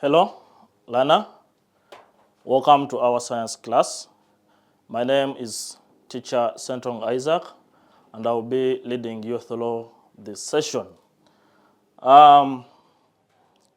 Hello, Lana. Welcome to our science class. My name is Teacher Sentong Isaac, and I will be leading you through this session.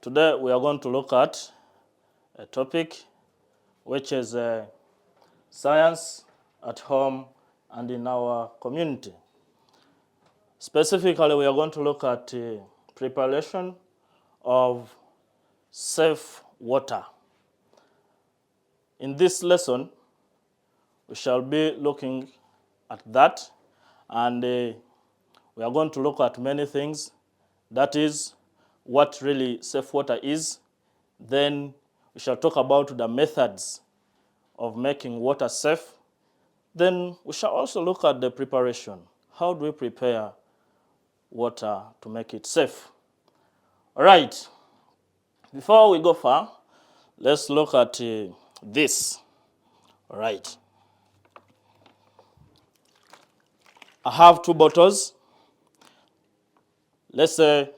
Today we are going to look at a topic which is science at home and in our community. Specifically, we are going to look at preparation of safe water. In this lesson, we shall be looking at that, and we are going to look at many things. That is, what really safe water is. Then we shall talk about the methods of making water safe. Then we shall also look at the preparation. How do we prepare water to make it safe? All right. Before we go far, let's look at this. All right. I have two bottles. Let's say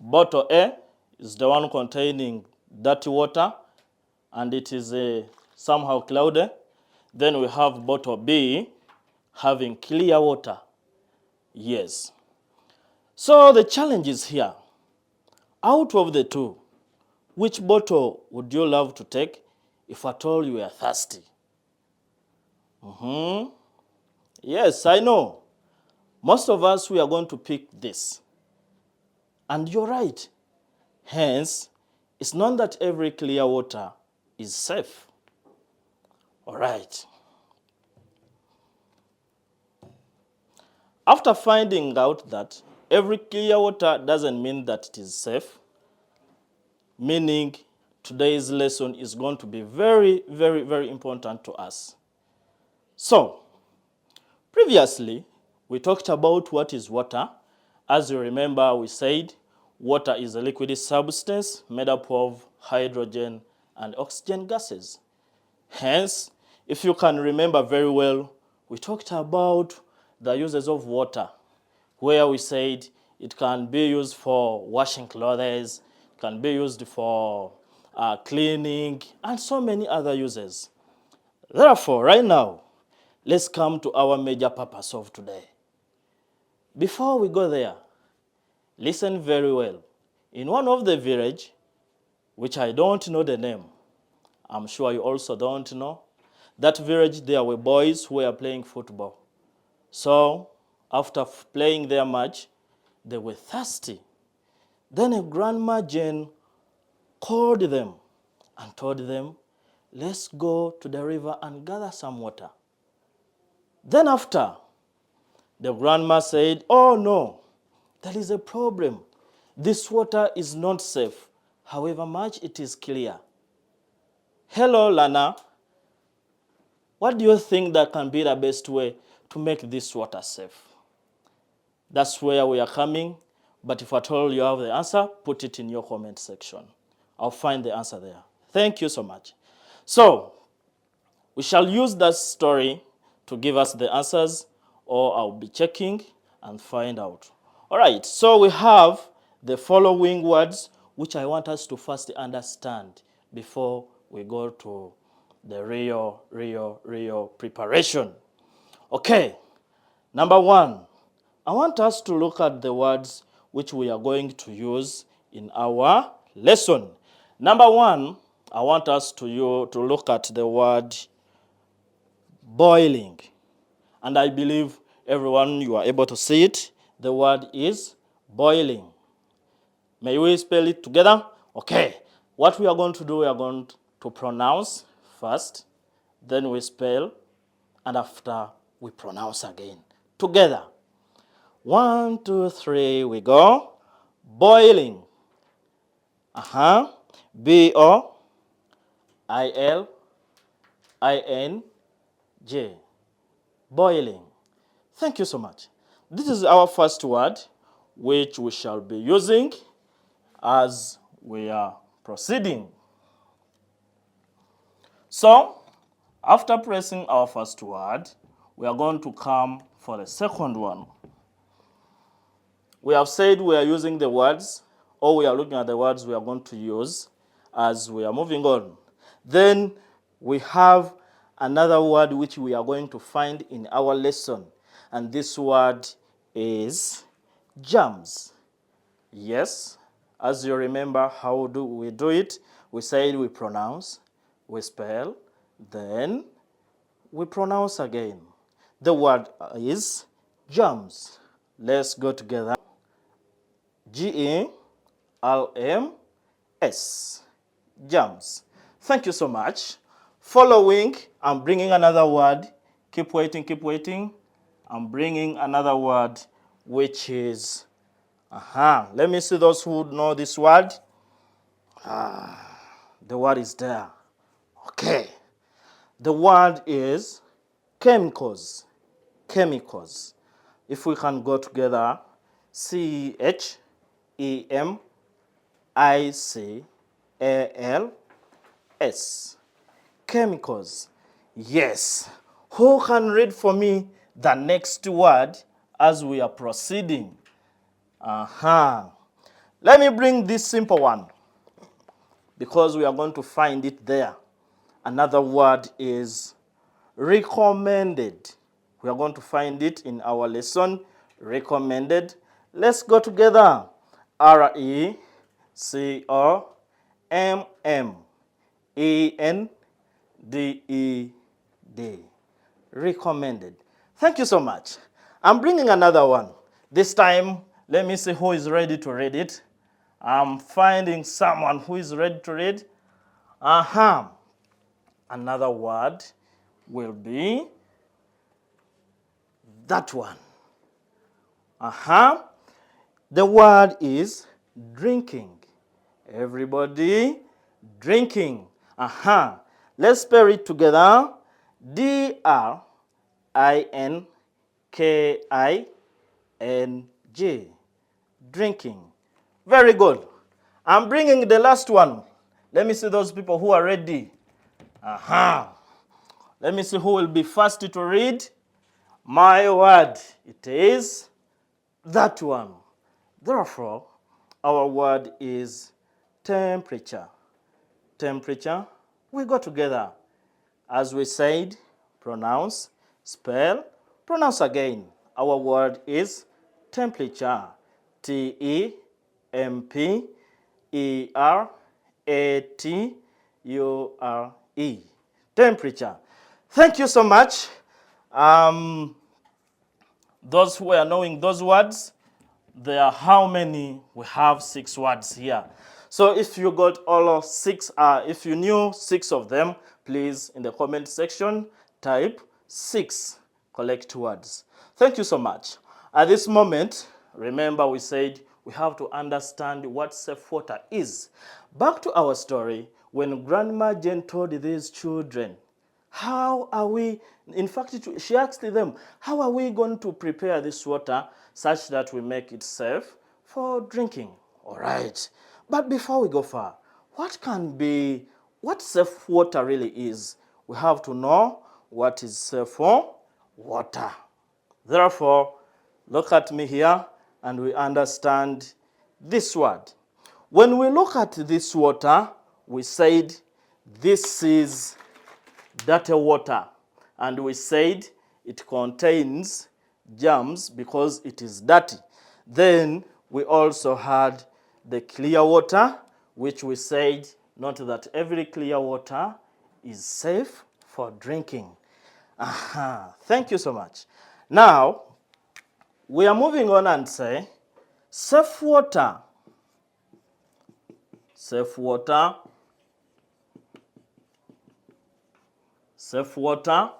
bottle A is the one containing dirty water, and it is somehow cloudy. Then we have bottle B having clear water. Yes. So the challenge is here. Out of the two, which bottle would you love to take if at all you are thirsty? Yes, I know. Most of us, we are going to pick this. And you're right. Hence, it's not that every clear water is safe. All right. After finding out that every clear water doesn't mean that it is safe, meaning today's lesson is going to be very, very, very important to us. So, previously, we talked about what is water. As you remember, we said water is a liquid substance made up of hydrogen and oxygen gases. Hence, if you can remember very well, we talked about the uses of water, where we said it can be used for washing clothes, it can be used for cleaning, and so many other uses. Therefore, right now, let's come to our major purpose of today. Before we go there, listen very well. In one of the village, which I don't know the name, I'm sure you also don't know, that village there were boys who were playing football. So, after playing their match, they were thirsty. Then a grandma Jane called them and told them, let's go to the river and gather some water. Then after, the grandma said, oh no, there is a problem. This water is not safe, however much it is clear. Hello, Lana. What do you think that can be the best way to make this water safe? That's where we are coming, but if at all you have the answer, put it in your comment section. I'll find the answer there. Thank you so much. So, we shall use that story to give us the answers, or I'll be checking and find out. All right, so we have the following words which I want us to first understand before we go to the real preparation. Okay, number one, I want us to look at the words which we are going to use in our lesson. Number one, I want us to look at the word boiling. And I believe everyone, you are able to see it. The word is boiling. May we spell it together? Okay. What we are going to do, we are going to pronounce first, then we spell, and after we pronounce again. Together. 1, 2, 3, we go. Boiling. B-O-I-L-I-N-G. Boiling. Thank you so much. This is our first word, which we shall be using as we are proceeding. So, after pressing our first word, we are going to come for the second one. We have said we are using the words, or we are looking at the words we are going to use as we are moving on. Then we have another word which we are going to find in our lesson, and this word is germs. Yes, as you remember, how do we do it? We said we pronounce, we spell, then we pronounce again. The word is germs. Let's go together. G-E-R-M-S. Germs. Thank you so much. Following, I'm bringing another word. Keep waiting, keep waiting. I'm bringing another word which is, let me see those who know this word. The word is there. Okay. The word is chemicals. Chemicals. If we can go together, C-H-E-M-I-C-A-L-S. Chemicals. Yes. Who can read for me the next word as we are proceeding? Let me bring this simple one because we are going to find it there. Another word is recommended. We are going to find it in our lesson, recommended. Let's go together. R-E-C-O-M-M-E-N-D-E-D. Recommended. Thank you so much. I'm bringing another one. This time, let me see who is ready to read it. I'm finding someone who is ready to read. Another word will be that one. The word is drinking. Everybody drinking. Let's spell it together. D-R-I-N-K-I-N-G. Drinking. Very good. I'm bringing the last one. Let me see those people who are ready. Let me see who will be first to read. My word, it is that one. Therefore, our word is temperature. Temperature. We go together. As we said, pronounce, spell, pronounce again. Our word is temperature. T-E-M-P-E-R-A-T-U-R-E. Temperature. Thank you so much. Those who are knowing those words, there are how many? We have 6 words here. So if you got all of 6, if you knew 6 of them, please in the comment section type 6 collect words. Thank you so much. At this moment, remember we said we have to understand what safe water is. Back to our story, when Grandma Jane told these children, how are we, in fact, she asked them, how are we going to prepare this water such that we make it safe for drinking? All right. But before we go far, what safe water really is? We have to know what is safe water. Therefore, look at me here and we understand this word. When we look at this water, we said this is dirty water, and we said it contains germs because it is dirty. Then we also had the clear water, which we said not that every clear water is safe for drinking. Thank you so much. Now, we are moving on and say safe water. Safe water. Safe water,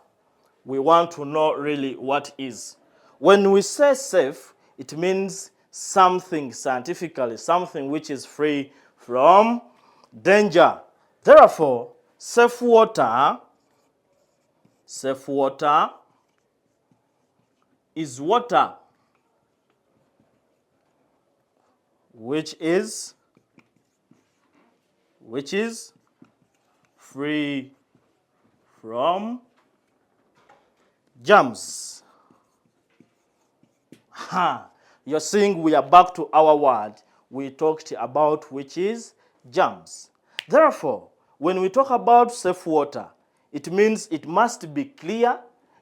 we want to know really what is. When we say safe, it means something scientifically, something which is free from danger. Therefore, safe water is water which is free from germs. You're seeing we are back to our word we talked about, which is germs. Therefore, when we talk about safe water, it means it must be clear,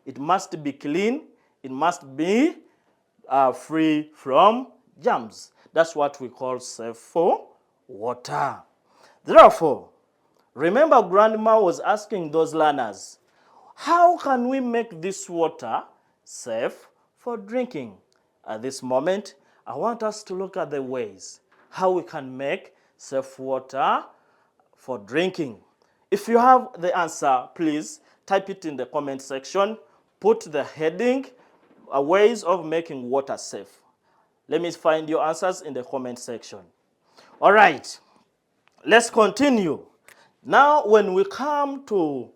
it must be clean, it must be free from germs. That's what we call safe water. Therefore, remember grandma was asking those learners, how can we make this water safe for drinking? At this moment, I want us to look at the ways how we can make safe water for drinking. If you have the answer, please type it in the comment section. Put the heading, ways of making water safe. Let me find your answers in the comment section. All right, let's continue. Now, when we come to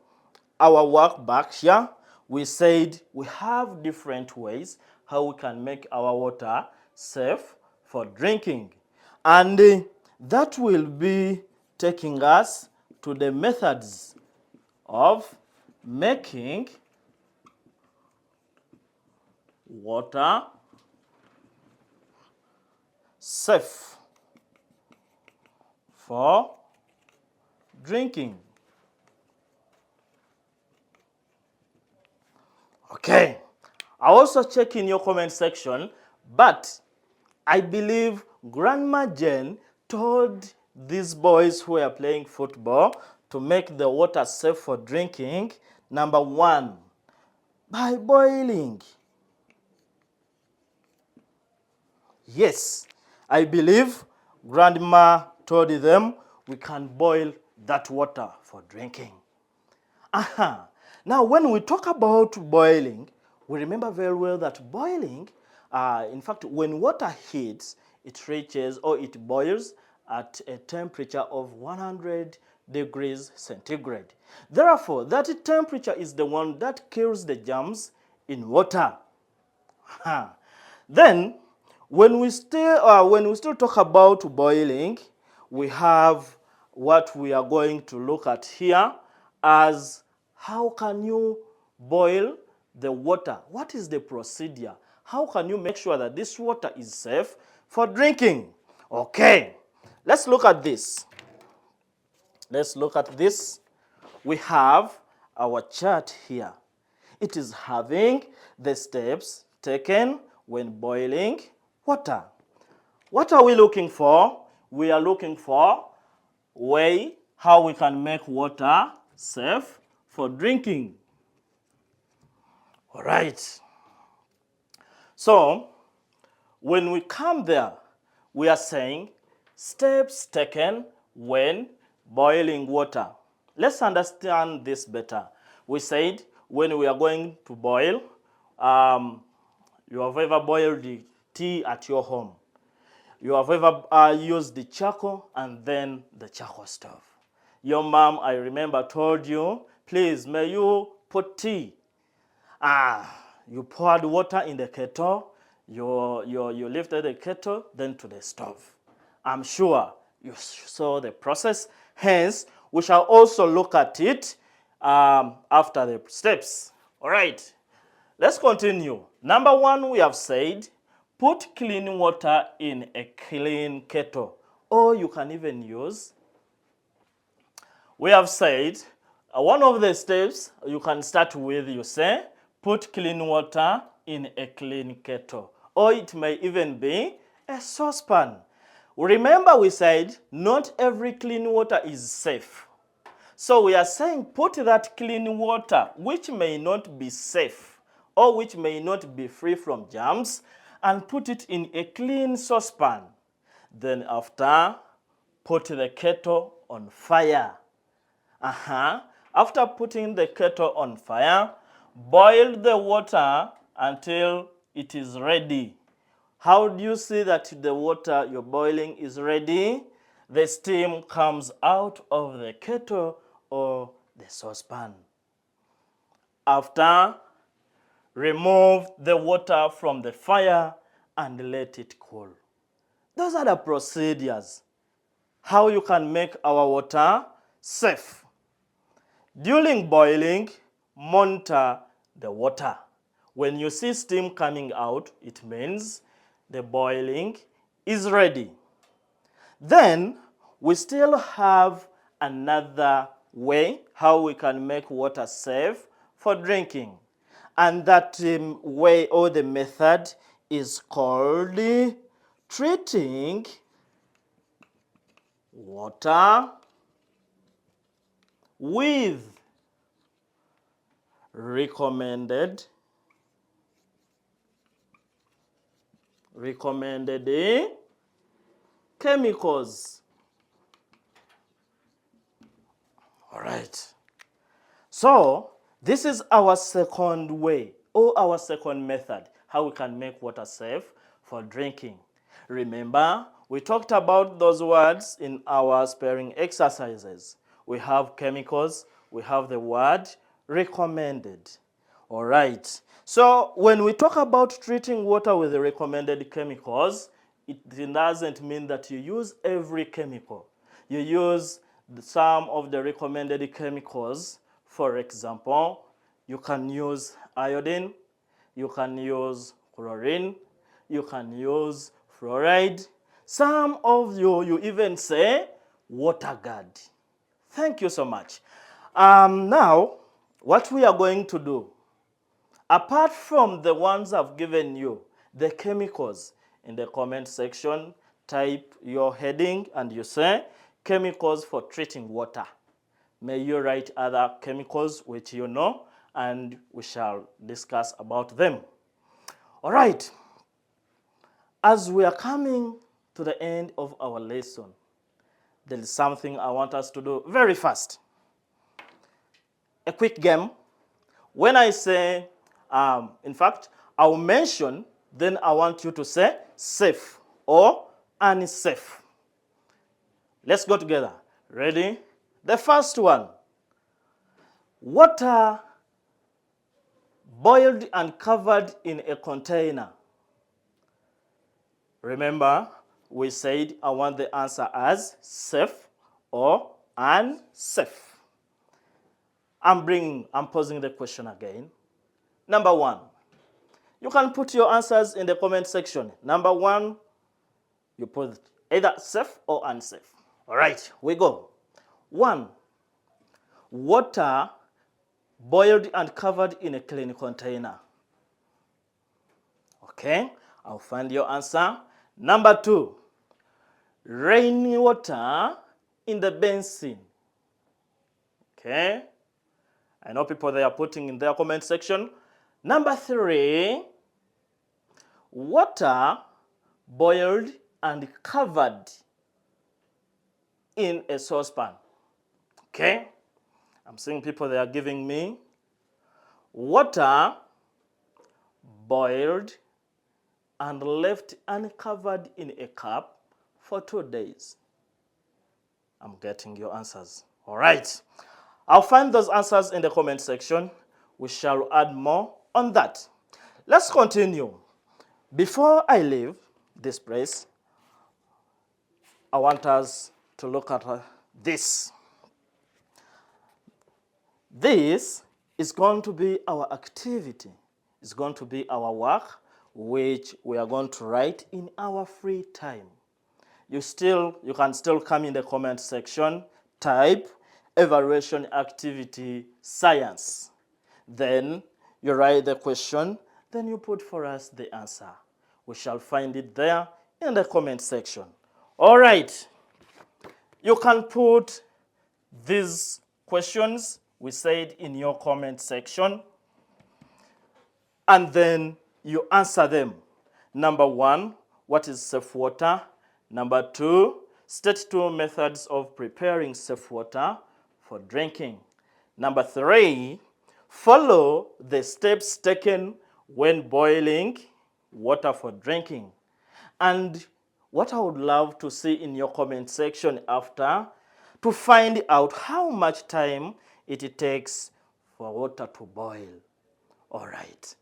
our work back here, we said we have different ways how we can make our water safe for drinking. And that will be taking us to the methods of making water safe for drinking. Okay, I also check in your comment section, but I believe Grandma Jane told these boys who are playing football to make the water safe for drinking. Number one, by boiling. Yes, I believe Grandma told them we can boil that water for drinking. Now, when we talk about boiling, we remember very well that boiling, in fact, when water heats, it reaches or it boils at a temperature of 100 degrees centigrade. Therefore, that temperature is the one that kills the germs in water. Then, when we still talk about boiling, we have what we are going to look at here as how can you boil the water? What is the procedure? How can you make sure that this water is safe for drinking? Okay, let's look at this. Let's look at this. We have our chart here. It is having the steps taken when boiling water. What are we looking for? We are looking for way how we can make water safe for drinking. All right. So, when we come there, we are saying steps taken when boiling water. Let's understand this better. We said when we are going to boil, you have ever boiled the tea at your home. You have ever used the charcoal and then the charcoal stove. Your mom, I remember, told you, please, may you put tea. You poured water in the kettle, you lifted the kettle, then to the stove. I'm sure you saw the process. Hence, we shall also look at it after the steps. All right, let's continue. Number one, we have said, put clean water in a clean kettle. Or you can even use, we have said, one of the steps you can start with, you say, put clean water in a clean kettle. Or it may even be a saucepan. Remember we said, not every clean water is safe. So we are saying put that clean water, which may not be safe, or which may not be free from germs, and put it in a clean saucepan. Then after, put the kettle on fire. After putting the kettle on fire, boil the water until it is ready. How do you see that the water you're boiling is ready? The steam comes out of the kettle or the saucepan. After, remove the water from the fire and let it cool. Those are the procedures how you can make our water safe. During boiling, monitor the water. When you see steam coming out, it means the boiling is ready. Then we still have another way how we can make water safe for drinking. And that way or the method is called treating water with recommended chemicals. All right. So this is our second way or our second method how we can make water safe for drinking. Remember, we talked about those words in our spelling exercises. We have chemicals, we have the word recommended. All right. So when we talk about treating water with the recommended chemicals, it doesn't mean that you use every chemical. You use some of the recommended chemicals. For example, you can use iodine, you can use chlorine, you can use fluoride. Some of you even say water guard. Thank you so much. Now, what we are going to do, apart from the ones I've given you, the chemicals, in the comment section, type your heading and you say chemicals for treating water. May you write other chemicals which you know, and we shall discuss about them. All right. As we are coming to the end of our lesson, there is something I want us to do very fast. A quick game. When I say, in fact, I'll mention, then I want you to say safe or unsafe. Let's go together. Ready? The first one. Water boiled and covered in a container. Remember, we said I want the answer as safe or unsafe. I'm posing the question again. Number one. You can put your answers in the comment section. Number one, you put either safe or unsafe. All right, we go. One, water boiled and covered in a clean container. Okay, I'll find your answer. Number two, rainwater in the basin. Okay, I know people they are putting in their comment section. Number three, water boiled and covered in a saucepan. Okay, I'm seeing people they are giving me water boiled and left uncovered in a cup for 2 days. I'm getting your answers. All right. I'll find those answers in the comment section. We shall add more on that. Let's continue. Before I leave this place, I want us to look at this. This is going to be our activity. It's going to be our work, which we are going to write in our free time. You can still come in the comment section, type evaluation activity science. Then you write the question, then you put for us the answer. We shall find it there in the comment section. All right. You can put these questions we said in your comment section, and then you answer them. Number one, what is safe water? Number two, state 2 methods of preparing safe water for drinking. Number three, follow the steps taken when boiling water for drinking. And what I would love to see in your comment section after, to find out how much time it takes for water to boil. All right.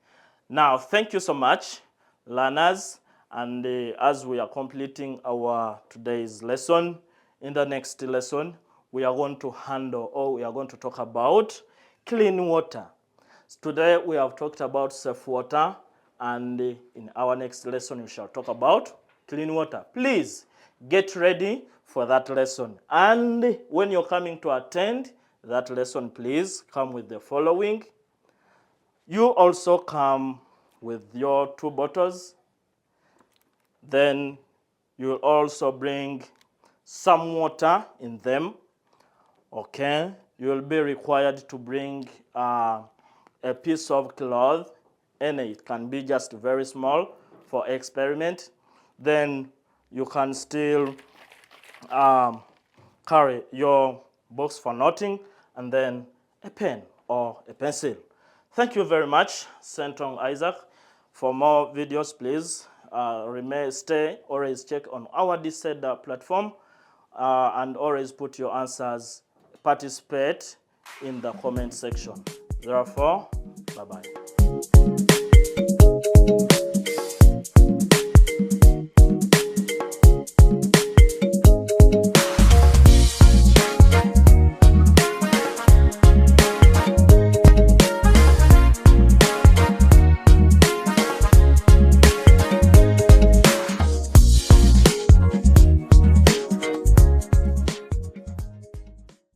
Now, thank you so much, learners. And as we are completing our today's lesson, in the next lesson, we are going to we are going to talk about clean water. Today, we have talked about safe water, and in our next lesson, we shall talk about clean water. Please get ready for that lesson. And when you're coming to attend that lesson, please come with the following. You also come with your 2 bottles. Then you'll also bring some water in them. Okay, you'll be required to bring a piece of cloth, and it can be just very small for experiment. Then you can still carry your box for noting, and then a pen or a pencil. Thank you very much, Sentong Isaac. For more videos, please always check on our DCED platform, and always put your answers, participate in the comment section. Therefore, bye-bye.